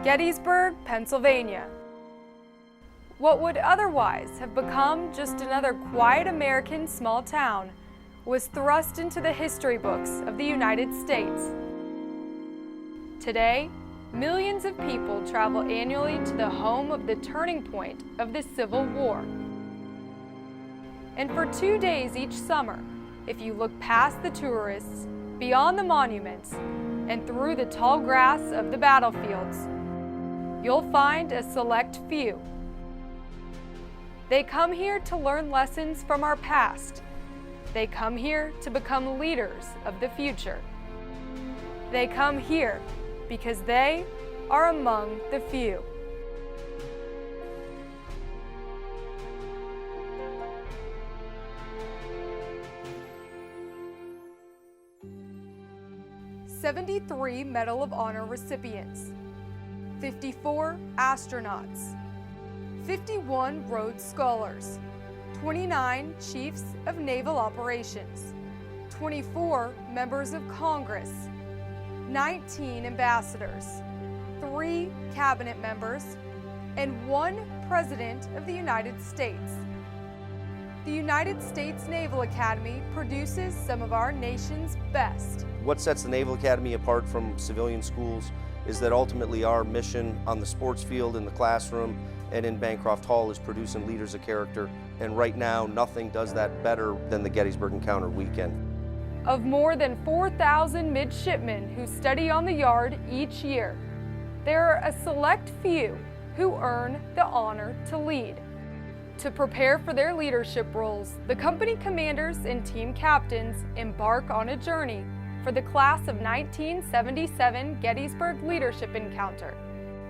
Gettysburg, Pennsylvania. What would otherwise have become just another quiet American small town was thrust into the history books of the United States. Today, millions of people travel annually to the home of the turning point of the Civil War. And for 2 days each summer, if you look past the tourists, beyond the monuments, and through the tall grass of the battlefields, you'll find a select few. They come here to learn lessons from our past. They come here to become leaders of the future. They come here because they are among the few. "73 Medal of Honor recipients, 54 astronauts, 51 Rhodes Scholars, 29 Chiefs of Naval Operations, 24 Members of Congress, 19 ambassadors, 3 cabinet members, and 1 President of the United States. The United States Naval Academy produces some of our nation's best." What sets the Naval Academy apart from civilian schools is that ultimately our mission on the sports field, in the classroom, and in Bancroft Hall is producing leaders of character. And right now, nothing does that better than the Gettysburg Encounter weekend. Of more than 4,000 midshipmen who study on the yard each year, there are a select few who earn the honor to lead. To prepare for their leadership roles, the company commanders and team captains embark on a journey for the class of 1977 Gettysburg Leadership Encounter.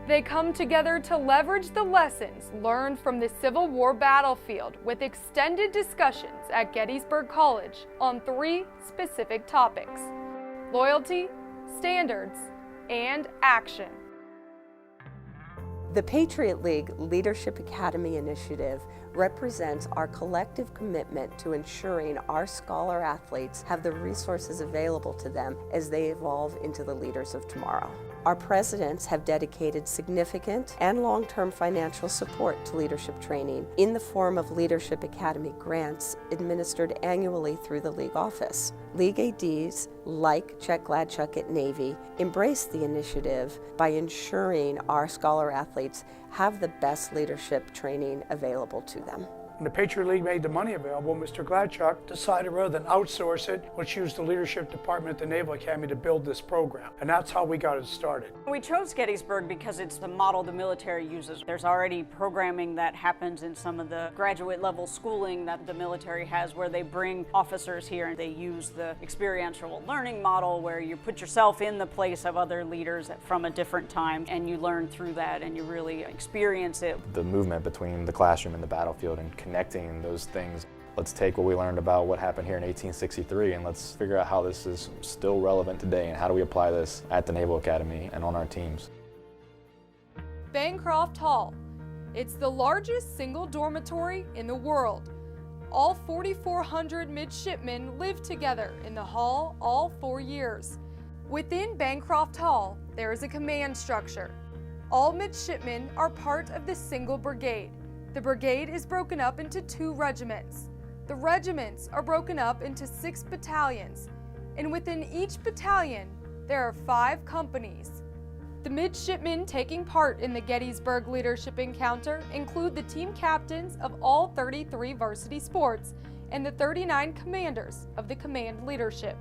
They come together to leverage the lessons learned from the Civil War battlefield with extended discussions at Gettysburg College on 3 specific topics: loyalty, standards, and action. The Patriot League Leadership Academy initiative represents our collective commitment to ensuring our scholar athletes have the resources available to them as they evolve into the leaders of tomorrow. Our presidents have dedicated significant and long-term financial support to leadership training in the form of Leadership Academy grants administered annually through the League office. League ADs, like Chet Gladchuck at Navy, embrace the initiative by ensuring our scholar athletes have the best leadership training available to them. When the Patriot League made the money available, Mr. Gladchuck decided rather than outsource it, let's use the leadership department at the Naval Academy to build this program. And that's how we got it started. We chose Gettysburg because it's the model the military uses. There's already programming that happens in some of the graduate level schooling that the military has, where they bring officers here and they use the experiential learning model where you put yourself in the place of other leaders from a different time and you learn through that and you really experience it. The movement between the classroom and the battlefield and connecting those things. Let's take what we learned about what happened here in 1863 and let's figure out how this is still relevant today and how do we apply this at the Naval Academy and on our teams. Bancroft Hall. It's the largest single dormitory in the world. All 4,400 midshipmen live together in the hall all 4 years. Within Bancroft Hall, there is a command structure. All midshipmen are part of the single brigade. The brigade is broken up into 2 regiments. The regiments are broken up into 6 battalions, and within each battalion, there are 5 companies. The midshipmen taking part in the Gettysburg Leadership Encounter include the team captains of all 33 varsity sports and the 39 commanders of the command leadership.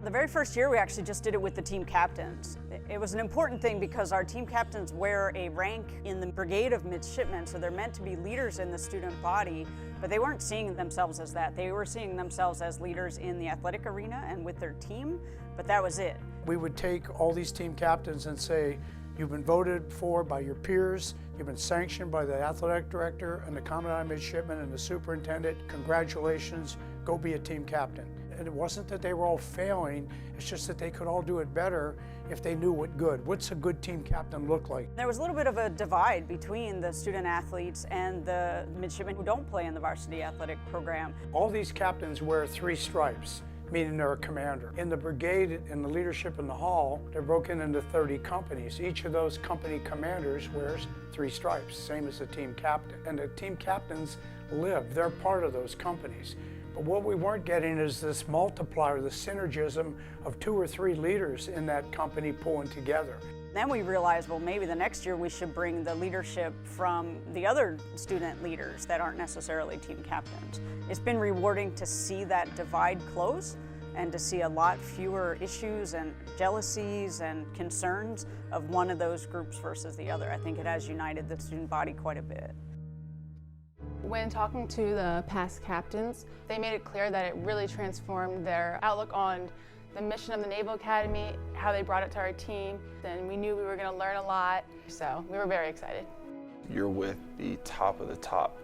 The very first year we actually just did it with the team captains. It was an important thing because our team captains wear a rank in the brigade of midshipmen, so they're meant to be leaders in the student body, but they weren't seeing themselves as that. They were seeing themselves as leaders in the athletic arena and with their team, but that was it. We would take all these team captains and say, you've been voted for by your peers, you've been sanctioned by the athletic director and the commandant of midshipmen and the superintendent. Congratulations, go be a team captain. And it wasn't that they were all failing, it's just that they could all do it better if they knew what's a good team captain look like. There was a little bit of a divide between the student athletes and the midshipmen who don't play in the varsity athletic program. All these captains wear 3 stripes. meaning they're a commander. In the brigade, in the leadership in the hall, they're broken into 30 companies. Each of those company commanders wears 3 stripes, same as the team captain. And the team captains live, they're part of those companies. But what we weren't getting is this multiplier, the synergism of 2 or 3 leaders in that company pulling together. Then we realized, well, maybe the next year we should bring the leadership from the other student leaders that aren't necessarily team captains. It's been rewarding to see that divide close and to see a lot fewer issues and jealousies and concerns of one of those groups versus the other. I think it has united the student body quite a bit. When talking to the past captains, they made it clear that it really transformed their outlook on the mission of the Naval Academy, how they brought it to our team, and we knew we were going to learn a lot, so we were very excited. You're with the top of the top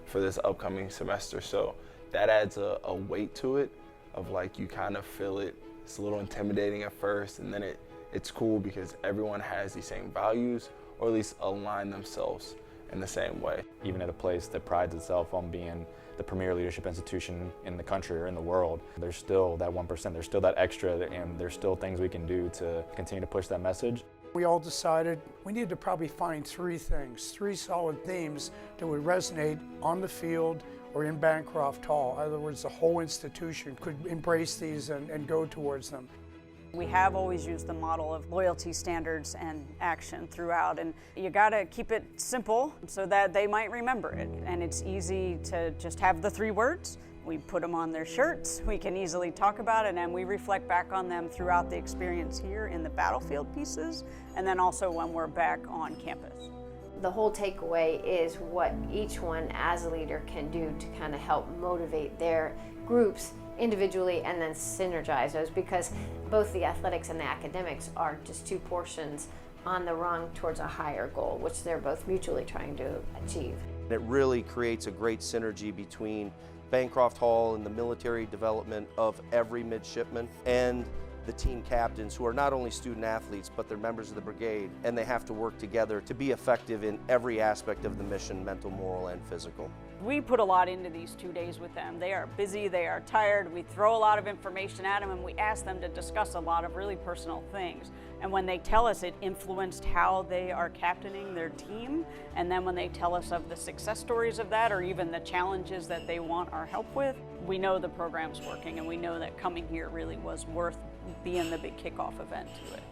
for this upcoming semester, so that adds a weight to it of like you kind of feel it. It's a little intimidating at first, and then it's cool because everyone has these same values, or at least align themselves in the same way. Even at a place that prides itself on being the premier leadership institution in the country or in the world, there's still that 1%, there's still that extra, and there's still things we can do to continue to push that message. We all decided we needed to probably find 3 things, 3 solid themes that would resonate on the field or in Bancroft Hall. In other words, the whole institution could embrace these and go towards them. We have always used the model of loyalty, standards, and action throughout, and you gotta keep it simple so that they might remember it. And it's easy to just have the 3 words. We put them on their shirts, we can easily talk about it, and we reflect back on them throughout the experience here in the battlefield pieces, and then also when we're back on campus. The whole takeaway is what each one as a leader can do to kind of help motivate their groups individually and then synergize those, because both the athletics and the academics are just 2 portions on the rung towards a higher goal, which they're both mutually trying to achieve. It really creates a great synergy between Bancroft Hall and the military development of every midshipman and the team captains, who are not only student athletes, but they're members of the brigade, and they have to work together to be effective in every aspect of the mission, mental, moral, and physical. We put a lot into these 2 days with them. They are busy, they are tired, we throw a lot of information at them, and we ask them to discuss a lot of really personal things. And when they tell us it influenced how they are captaining their team, and then when they tell us of the success stories of that, or even the challenges that they want our help with, we know the program's working, and we know that coming here really was worth being the big kickoff event to it.